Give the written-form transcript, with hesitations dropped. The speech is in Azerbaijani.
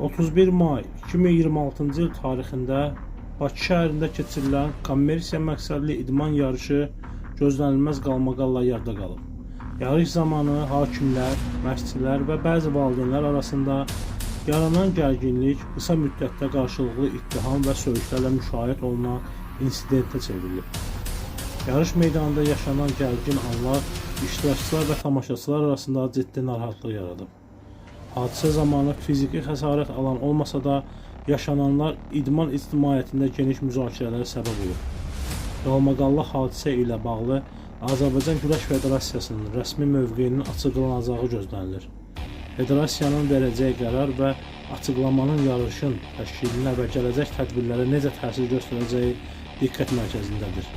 31 may 2026-cı il tarixində Bakı şəhərində keçirilən kommersiya məqsədli idman yarışı gözlənilməz qalmaqalla yarıda qalıb. Yarış zamanı hakimlər, məşqçilər və bəzi valideynlər arasında yaranan gərginlik qısa müddətdə qarşılıqlı ittiham və söyüşlərlə müşahidə olunan insidentə çevrilib. Yarış meydanında yaşanan gərgin anlar iştirakçılar və tamaşaçılar arasında ciddi narahatlıq yaradıb. Hadisə zamanı fiziki xəsarət alan olmasa da, yaşananlar idman ictimaiyyətində geniş müzakirələrə səbəb olub. Qalmaqallı hadisə ilə bağlı Azərbaycan Güləş Federasiyasının rəsmi mövqeyinin açıqlanacağı gözlənilir. Federasiyanın verəcəyi qərar və açıqlamanın yarışın təşkilinə və gələcək tədbirlərə necə təsir göstərəcəyi diqqət mərkəzindədir.